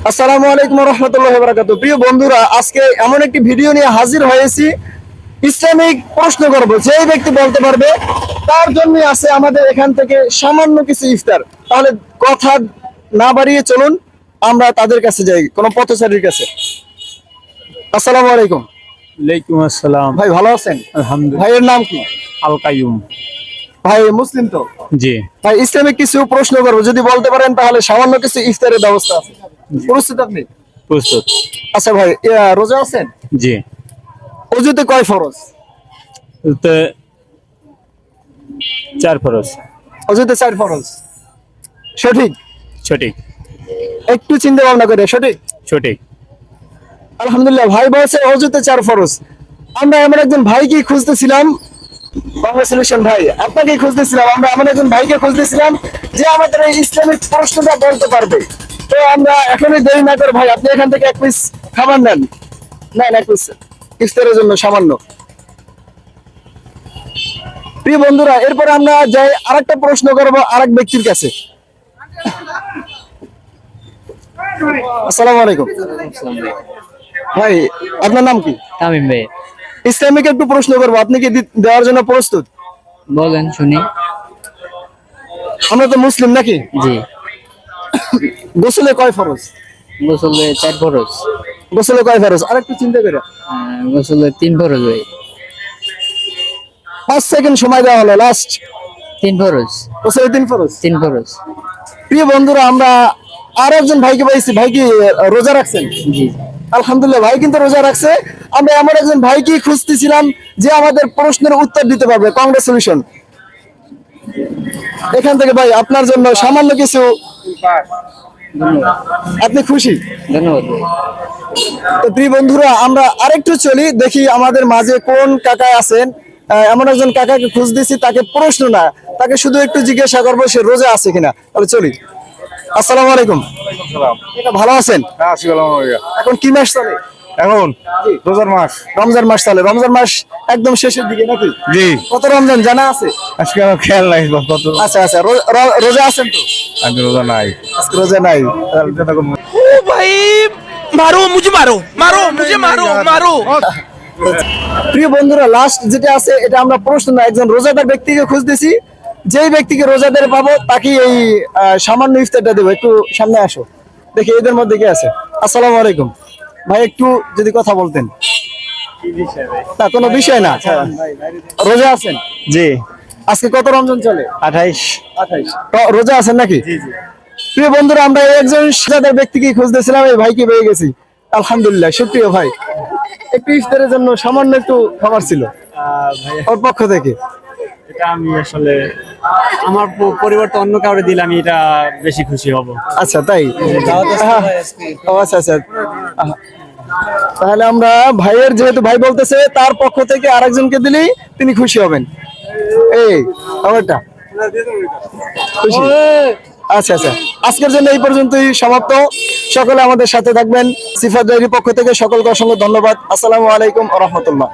আসসালামু আলাইকুম ওয়া রাহমাতুল্লাহি ওয়া বারাকাতুহু। প্রিয় বন্ধুরা, আজকে এমন একটি ভিডিও নিয়ে হাজির হয়েছি। ইসলামিক প্রশ্ন করব, যেই ব্যক্তি বলতে পারবে তার জন্য আছে আমাদের এখান থেকে সামান্য কিছু ইফতার। তাহলে কথা না বাড়িয়ে চলুন আমরা তাদের কাছে যাই, কোন পথচারীর কাছে। আসসালামু আলাইকুম। ওয়ালাইকুম আসসালাম। ভাই ভালো আছেন? আলহামদুলিল্লাহ। ভাইয়ের নাম কি? আল কাইয়ুম। ভাই মুসলিম তো? জি। ভাই ইসলামিক কিছু প্রশ্ন করব, যদি বলতে পারেন তাহলে সামান্য কিছু ইফতারের ব্যবস্থা আছে। প্রস্তুত আপনি? প্রস্তুত। আচ্ছা ভাই, রোজা আছেন? জি। অজুতে কয় ফরজ? তো 4 ফরজ। অজুতে 4 ফরজ। সঠিক? সঠিক। একটু চিন্তা ভাবনা করে সঠিক? সঠিক। আলহামদুলিল্লাহ, ভাই বলছে অজুতে 4 ফরজ। আমরা এমন একজন ভাইকে খুঁজতেছিলাম, বাংলা সলিউশন ভাই, আপনাকে খুঁজতেছিলাম। আমরা এমন একজন ভাইকে খুঁজতেছিলাম যে আমাদের এই ইসলামিক প্রশ্নটা বলতে পারবে। তো আমরা এখনই দেরি না করে ভাই, আপনি এখান থেকে এক পিস খাবার নেন, নেন এক পিস ইফতারের জন্য সামান্য। প্রিয় বন্ধুরা, এরপর আমরা যাই আরেকটা প্রশ্ন করব আরেক ব্যক্তির কাছে। আসসালামু আলাইকুম। ভাই আপনার নাম কি? তামিম ভাই। ইসলামিক একটু প্রশ্ন করবো, আপনি কি দেওয়ার জন্য প্রস্তুত? বলেন শুনি। আমরা তো মুসলিম নাকি? জি। গোসলে কয় ফরজ? গোসলে 4 ফরজ। গোসলে কয় ফরজ? আরেকটু চিন্তা করে। গোসলে 3 ফরজ ভাই। 5 সেকেন্ড সময় দেওয়া হলো, লাস্ট। 3 ফরজ। গোসলে 3 ফরজ। 3 ফরজ। প্রিয় বন্ধুরা, আমরা আর একজন ভাইকে পাইছি। ভাই কি রোজা রাখছেন? জি। আলহামদুলিল্লাহ, ভাই কিন্তু রোজা রাখছে। আমরা এমন একজন ভাইকে খুঁজতেছিলাম যে আমাদের প্রশ্নের উত্তর দিতে পারবে। কংগ্রেচুলেশন। এখান থেকে ভাই আপনার জন্য সামান্য কিছু। আপনি খুশি? ধন্যবাদ ভাই। তো প্রিয় বন্ধুরা, আমরা আরেকটু চলি, দেখি আমাদের মাঝে কোন কাকা আছেন। এমন একজন কাকাকে খুঁজতেছি, তাকে প্রশ্ন না, তাকে শুধু একটু জিজ্ঞাসা করবো সে রোজা আছে কিনা। তাহলে চলি। আসসালামু আলাইকুম। এটা ভালো আছেন? এখন কি মাস চলে? এখন রোজার মাস। রমজান মাস চলে। রমজান মাস একদম শেষের দিকে নাকি? জি। কত রমজান জানা আছে? আজকে আমার খেয়াল নাই কত। আচ্ছা আচ্ছা, রোজা আছেন তো? আমি রোজা নাই। আজকে রোজা নাই। ओ भाई मारो मुझे मारो मारो मुझे मारो मारो। প্রিয় বন্ধুরা, লাস্ট যেটা আছে এটা আমরা প্রশ্ন না, একজন রোজাদার ব্যক্তিকে খুঁজতেছি। যেই ব্যক্তিকে রোজাদার পাবো তাকে এই সামান্য ইফতারটা দেবো। একটু সামনে আসো, দেখি এদের মধ্যে কে আছে। আসসালামু আলাইকুম ভাই, একটু যদি কথা বলতেন। না কোনো বিষয় না। রোজা আছেন? জি। আজকে কত রমজান চলে? 28। 28। রোজা আছেন নাকি? প্রিয় বন্ধুরা, আমরা একজন রোজাদার ব্যক্তিকে খুঁজতেছিলাম, এই ভাইকে পেয়ে গেছি। আলহামদুলিল্লাহ, সুপ্রিয় ভাই, একটু ইফতারের জন্য সামান্য একটু খাবার ছিল ওর পক্ষ থেকে। এটা আমি আসলে আমার পরিবর্তে অন্য কাউকে দিলে আমি এটা বেশি খুশি হব। আচ্ছা তাই? ও আচ্ছা আচ্ছা। তাহলে আমরা ভাইয়ের, যেহেতু ভাই বলতেছে তার পক্ষ থেকে আরেকজনকে দিলেই তিনি খুশি হবেন। এই আমারটা খুশি। আচ্ছা আচ্ছা, আজকের জন্য এই পর্যন্তই সমাপ্ত। সকলে আমাদের সাথে থাকবেন। সিফাত ডায়েরির পক্ষ থেকে সকলকে অসংখ্য ধন্যবাদ। আসসালামু আলাইকুম ওয়া রাহমাতুল্লাহ।